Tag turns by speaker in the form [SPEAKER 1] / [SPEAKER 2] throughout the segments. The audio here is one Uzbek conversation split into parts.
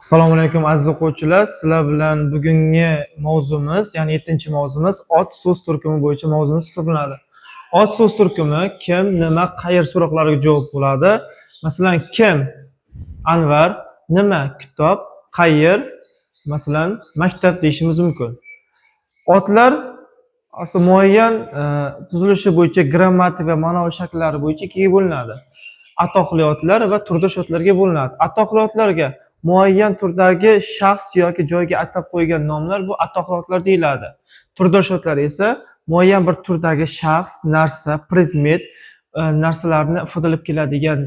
[SPEAKER 1] Assalomu alaykum aziz o'quvchilar. Sizlar bilan bugungi mavzumiz, ya'ni 7-mavzumiz ot so'z turkumi bo'yicha mavzumiz hisoblanadi. Ot so'z turkumi kim, nima, qayer so'roqlariga javob bo'ladi. Masalan, kim? Anvar, nima? Kitob, qayer? Masalan, maktab deyishimiz mumkin. Otlar aslida muayyan tuzilishi bo'yicha grammatik va ma'noviy shakllari bo'yicha ikkiga bo'linadi. Atoqli otlar va turdosh otlarga bo'linadi. Atoqli otlarga muayyan turdagi shaxs yoki joyga atab qo'ygan nomlar bu atoqli otlar deyiladi. Turdosh otlar esa muayyan bir turdagi shaxs, narsa, predmet narsalarni ifodalab keladigan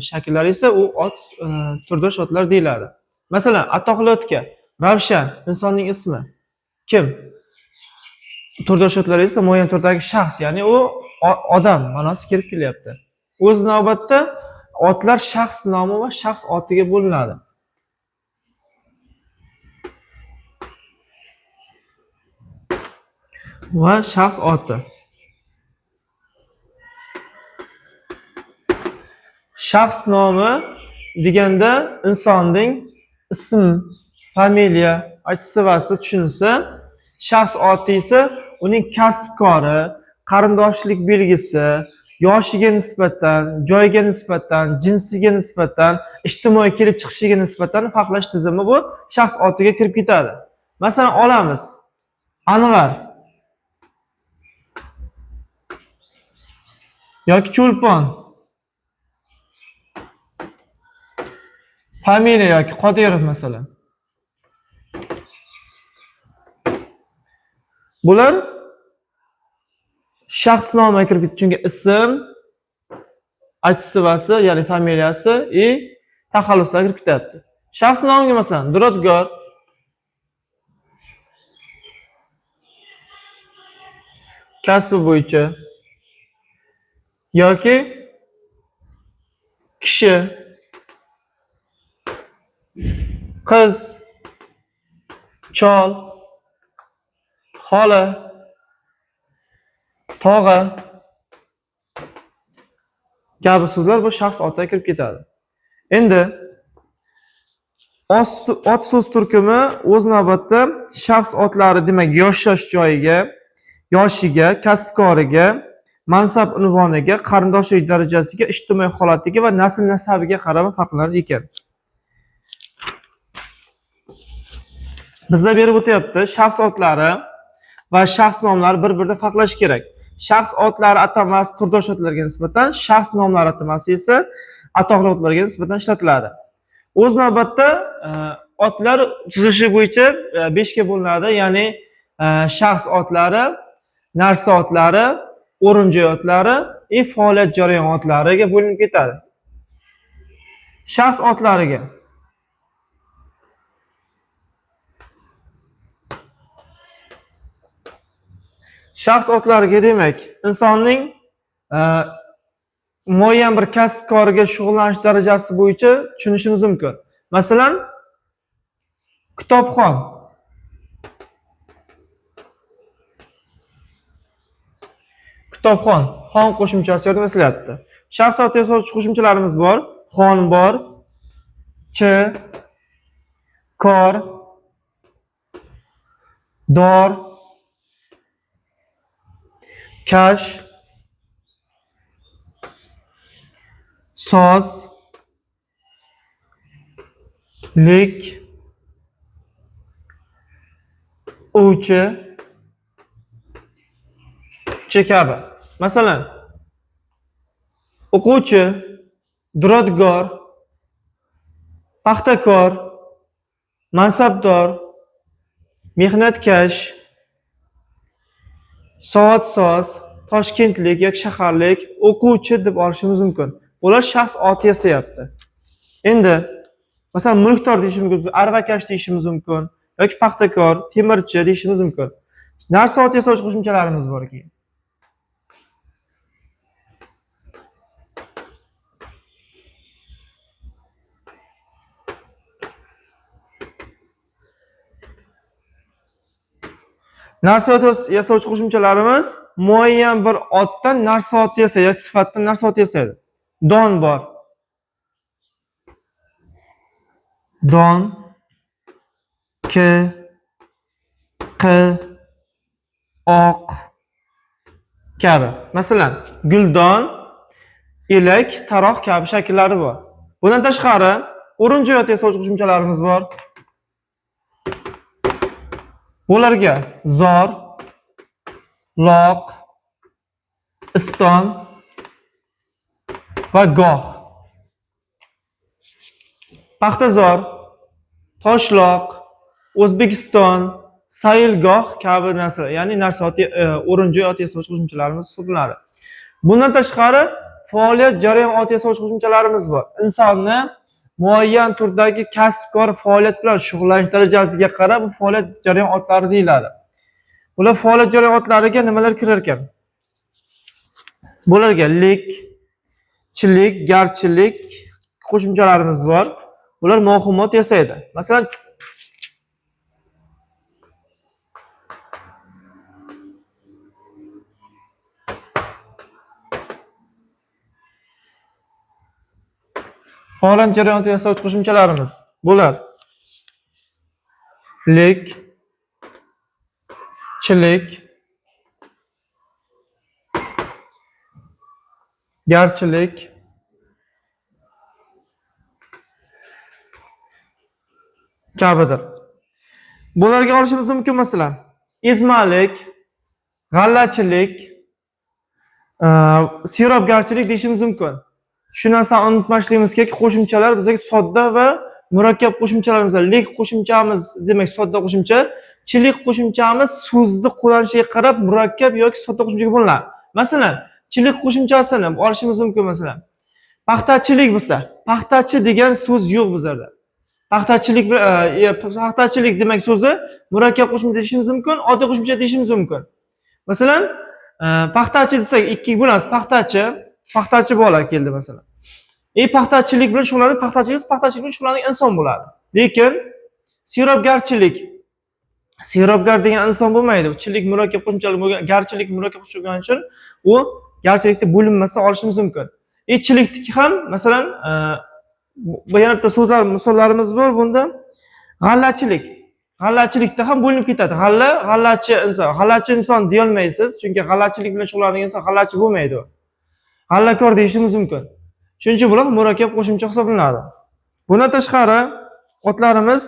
[SPEAKER 1] shakllar esa u ot turdosh otlar deyiladi. Masalan, atoqli otga Ravshan insonning ismi, kim? Turdosh otlar esa muayyan turdagi shaxs, ya'ni u odam ma'nosi kelib kelyapti. O'z navbatda otlar shaxs nomi va shaxs otiga bo'linadi. Va shaxs oti. Shaxs nomi deganda insonning ism, familiya, atchivasi tushunilsa, shaxs oti esa uning kasb-kori, qarindoshlik belgisi, yoshiga nisbatan, joyiga nisbatan, jinsiga nisbatan, ijtimoiy kelib chiqishiga nisbatan farqlash tizimi bu shaxs otiga kirib ketadi. Masalan, olamiz Anvar yoki Cho'lpon, familiya yoki Qodirov masalan. Bular shaxs nomiga kirib ketdi, chunki ism, atchivasi, ya'ni familiyasi taxalluslar kirib ketyapti. Shaxs nomiga masalan duradgor, kasbi bo'yicha yoki kishi, qiz, chol, xola, tog'a kabi so'zlar bu shaxs otiga kirib ketadi. Endi ot so'z turkumi o'z navbatda shaxs otlari, demak, yashash joyiga, yoshiga, kasb-koriga, mansab unvoniga, qarindoshlik darajasiga, ijtimoiy holatiga va nasl nasabiga qarab farqlanar ekan. Bizda berib o'tyapti, shaxs otlari va shaxs nomlari bir-biridan farqlash kerak. Shaxs otlari atamasi turdosh otlarga nisbatan, shaxs nomlari atamasi esa atoqli otlarga nisbatan ishlatiladi. O'z navbatda otlar tuzilishi bo'yicha 5 ga bo'linadi, ya'ni shaxs otlari, narsa otlari, o'rin joy otlari, faoliyat jarayon otlariga bo'linib ketadi. Shaxs otlariga shaxs otlariga demak, insonning muayyan bir kasb-koriga shug'ullanish darajasi bo'yicha tushunishimiz mumkin. Masalan, kitobxon, xon qo'shimchasi yordam etilyapti. Shaxs otiga yasovchi qo'shimchalarimiz bor. Xon bor, chi, kor, dor, kash, soz, lik, o'chi, kabi. Masalan, o'quvchi, duradgor, paxtakor, mansabdor, mehnatkash, soatsoz, toshkentlik yoki shaharlik, o'quvchi deb olishimiz mumkin. Ular shaxs oti yasayapti. Endi masalan mulkdor deyishimiz mumkin, arvakash deyishimiz mumkin yoki paxtakor, temirchi deyishimiz mumkin. Narsa oti yasovchi qo'shimchalarimiz bor keyin. Narsa oti yasovchi qo'shimchalarimiz muayyan bir otdan narsa oti yasaydi, sifatdan narsa oti yasaydi. Don bor. don, k, q, oq kabi. Masalan, guldon, elak, taroq kabi shakllari bor. Bundan tashqari, o'rin-joy yasovchi qo'shimchalarimiz bor. Bularga zor, loq, iston va goh. Paxtazor, toshloq, O'zbekiston, sayilgoh kabi narsalar, ya'ni o'rin-joy yasovchi qo'shimchalarimiz hisoblanadi. Bundan tashqari, faoliyat jarayon yasovchi qo'shimchalarimiz bor. Insonni muayyan turdagi kasb-kor faoliyat bilan shug'ullanish darajasiga qarab bu faoliyat jarayon otlari deyiladi. Bular faoliyat jarayon otlariga nimalar kirar ekan? Bularga lik, chilik, garchilik qo'shimchalarimiz bor. Bular mavhumot yasaydi. Masalan, faoliyat jarayonida yasovchi qo'shimchalarimiz bular lik, chilik, garchilik, kabidir. Bularga olishimiz mumkin masalan, ezmalik, g'allachilik, sirobgarchilik deyishimiz mumkin. Shu narsani unutmasligimiz kerak, qo'shimchalar bizga sodda va murakkab qo'shimchalarimiz bor. Lik qo'shimchamiz demak sodda qo'shimcha, chilik qo'shimchamiz so'zni qo'llanishiga qarab murakkab yoki sodda qo'shimchaga bo'linadi. Masalan, chilik qo'shimchasini olishimiz mumkin masalan. Paxtachilik bo'lsa, paxtachi degan so'z yo'q bizlarda. Paxtachilik demak so'zi murakkab qo'shimcha deyishimiz mumkin, oddiy qo'shimcha deyishimiz mumkin. Masalan, paxtachi desak ikkiga bo'lamiz. Paxtachi bola keldi masalan. Paxtachilik bilan shug'ullanib, paxtachilik bilan shug'ullangan inson bo'ladi. Lekin sirobgar degan inson bo'lmaydi. Chilik murakkab qo'shimchalik bo'lgan, garchilik murakkab qo'shimcha bo'lgani uchun u garchilikda bo'linmasa olishimiz mumkin. Chilikniki ham masalan bu yana bitta so'zlar misollarimiz bor bunda. G'allachilik. G'allachilikda ham bo'linib ketadi. G'allachi inson deya olmaysiz, chunki g'allachilik bilan shug'ullangan inson g'allachi bo'lmaydi u. G'allakor deyishimiz mumkin. Shuning uchun bular murakkab qo'shimcha hisoblanadi. Bundan tashqari otlarimiz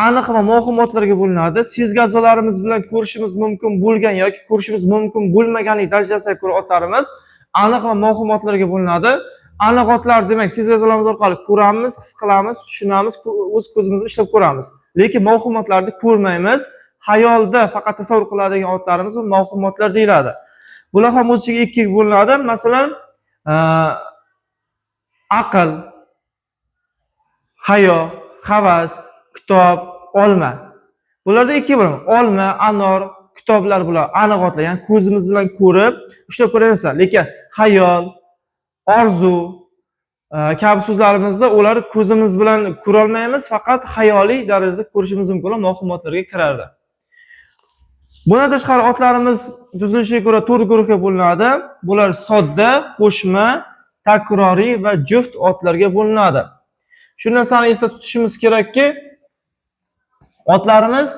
[SPEAKER 1] aniq va mavhum otlarga bo'linadi. Sezgazorlarimiz bilan ko'rishimiz mumkin bo'lgan yoki ko'rishimiz mumkin bo'lmaganlik darajasiga ko'ra otlarimiz aniq va mavhum otlarga bo'linadi. Aniq otlar demak sezgazorlarimiz orqali ko'ramiz, his qilamiz, tushunamiz, o'z ko'zimizda ishlab ko'ramiz. Lekin mavhum otlarni ko'rmaymiz. Xayolda faqat tasavvur qiladigan otlarimiz bu mavhum otlar deyiladi. Bular ham o'z ichiga ikkiga bo'linadi. Masalan, aql, hayo, havas, kitob, olma. Bularda ikki bo'lim. Olma, anor, kitoblar bular aniq otlar, ya'ni ko'zimiz bilan ko'rib, ushlab ko'ramiz. Lekin hayol, orzu kabi so'zlarimizda ular ko'zimiz bilan ko'ra olmaymiz, faqat hayoliy darajada ko'rishimiz mumkin, mavhumotlarga kiradi. Bundan tashqari otlarimiz tuzilishiga ko'ra 4 guruhga bo'linadi. Bular sodda, qo'shma, takroriy va juft otlarga bo'linadi. Shu narsani esda tutishimiz kerakki, otlarimiz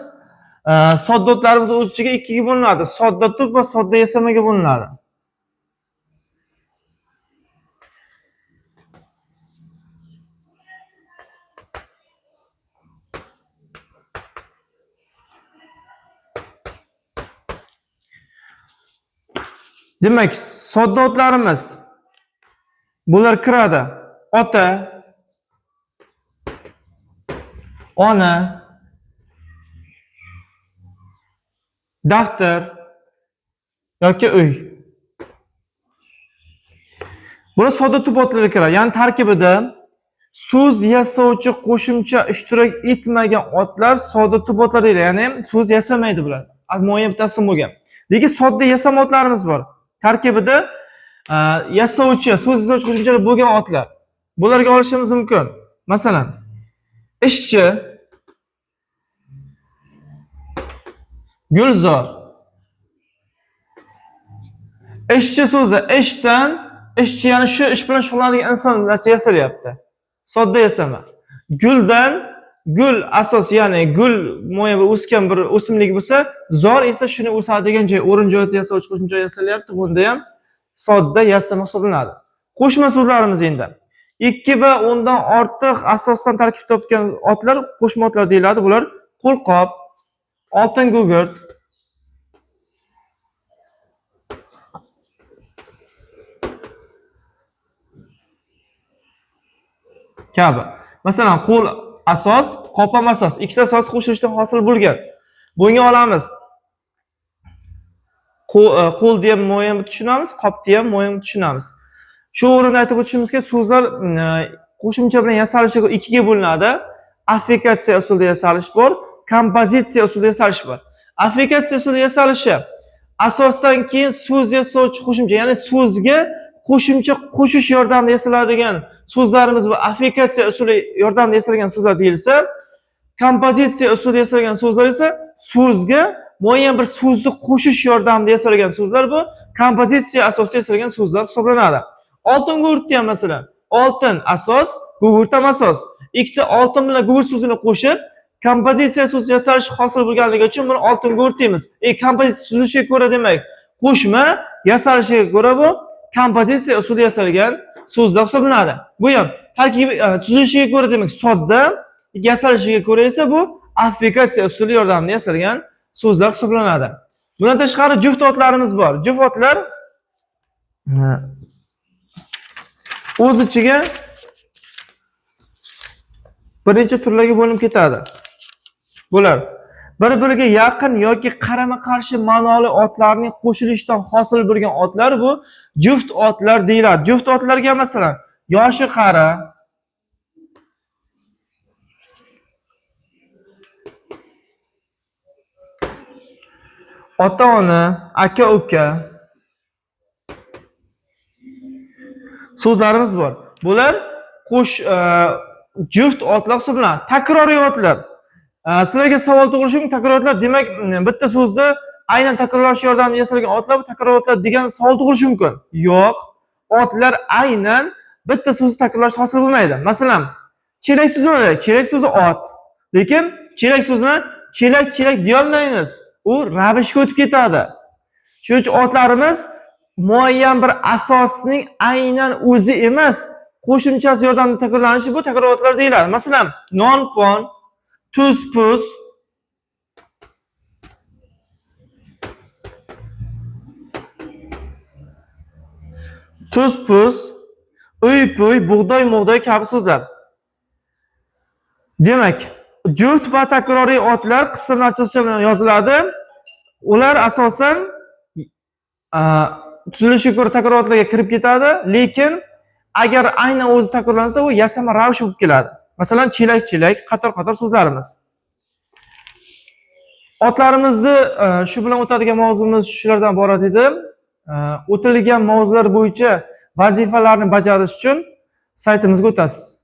[SPEAKER 1] sodda otlarimiz o'z ichiga ikkiga bo'linadi. Sodda tup va sodda yasamaga bo'linadi. Demak, sodda otlarimiz bular kiradi. Ota, ona, daftar yoki uy. Bular sodda tub otlarga kiradi. Ya'ni tarkibida so'z yasovchi qo'shimcha ishtirok etmagan otlar sodda tub otlar deyiladi. Ya'ni so'z yasamaydi bular. Muayyan bittasi bo'lgan. Lekin sodda yasama otlarimiz bor. Tarkibida so'z yasovchi qo'shimchalar bo'lgan otlar. Bularga olishimiz mumkin. Masalan, ishchi, gulzor. Ishchi so'zi ishdan, ishchi ya'ni shu ish bilan shug'ullanadigan inson narsa yasalyapti. Sodda yasama. Guldan gul asos, ya'ni gul mo'ya bir o'sgan bir o'simlik bo'lsa, zor esa shuni o'sadigan joy, o'rin joyda yasovchi qo'shimcha yasalyapti. Bunda ham sodda yasama hisoblanadi. Qo'shma so'zlarimiz endi. 2 va undan ortiq asosdan tarkib topgan otlar qo'shma otlar deyiladi. Bular qo'lqop, oltin gugurt, kabi. Masalan, qo'l asos, qop ham asos. Ikkita asos qo'shilishdan hosil bo'lgan. Bunga olamiz. Qo'lni ham mo'yam tushunamiz, qopni ham mo'yam tushunamiz. Shu o'rinda aytib o'tishimizga, so'zlar qo'shimcha bilan yasalishiga ikkiga bo'linadi. Affikatsiya usulida yasalish bor, kompozitsiya usulida yasalish bor. Affikatsiya usulida yasalishi asosdan keyin so'z yasovchi qo'shimcha, ya'ni so'zga qo'shimcha qo'shish yordamida yasaladigan so'zlarimiz bu affikatsiya usuli yordamida yasalgan so'zlar deyilsa, kompozitsiya usulida yasalgan so'zlar esa so'zga muayyan bir so'zni qo'shish yordamida yasalgan so'zlar bu kompozitsiya asosida yasalgan so'zlar hisoblanadi. Oltin gugurtni ham masalan, oltin asos, gugurt ham asos. Ikkita oltin bilan gugurt so'zini qo'shib, kompozitsiya so'zi yasalish hosil bo'lganligi uchun buni oltin gugurt deymiz. Kompozitsiya tuzilishiga ko'ra demak, qo'shma yasalishiga ko'ra bu kompozitsiya usulida yasalgan so'zlar hisoblanadi. Bu ham tarkibi tuzilishiga ko'ra demak sodda, yasalishiga ko'ra esa bu affikatsiya usuli yordamida yasalgan so'zlar hisoblanadi. Bundan tashqari juft otlarimiz bor. Juft otlar o'z ichiga bir necha turlarga bo'linib ketadi. Bular bir-biriga yaqin yoki qarama-qarshi ma'noli otlarning qo'shilishidan hosil bo'lgan otlar bu juft otlar deyiladi. Juft otlarga masalan, yoshi qari, ota-ona, aka-uka so'zlarimiz bor. Bular juft otlar hisoblanadi. Takroriy otlar. Sizlarga savol tug'ilishi mumkin, takroriy otlar demak bitta so'zda aynan takrorlash yordamida yasalgan otlar bu takroriy otlar degan savol tug'ilishi mumkin. Yo'q, otlar aynan bitta so'zni takrorlash hosil bo'lmaydi. Masalan, chelak so'zini olaylik. Chelak so'zi ot. Lekin chelak so'zini chelak deya olmaymiz. U ravishga o'tib ketadi. Shuning uchun otlarimiz muayyan bir asosning aynan o'zi emas, qo'shimchasi yordamida takrorlanishi bu takroriy otlar deyiladi. Masalan, non-pon, tuz-puz, uy-puy, bug'doy-mug'doy kabi so'zlar. Demak, juft va takroriy otlar qismlarcha bilan yoziladi. Ular asosan tuzilishiga ko'ra takroriy otlarga kirib ketadi, lekin agar aynan o'zi takrorlansa, u yasama ravishi bo'lib keladi. Masalan, chelak, qator so'zlarimiz. Otlarimizni shu bilan o'tadigan mavzumiz shulardan iborat edi. O'tilgan mavzular bo'yicha vazifalarni bajarish uchun saytimizga o'tasiz.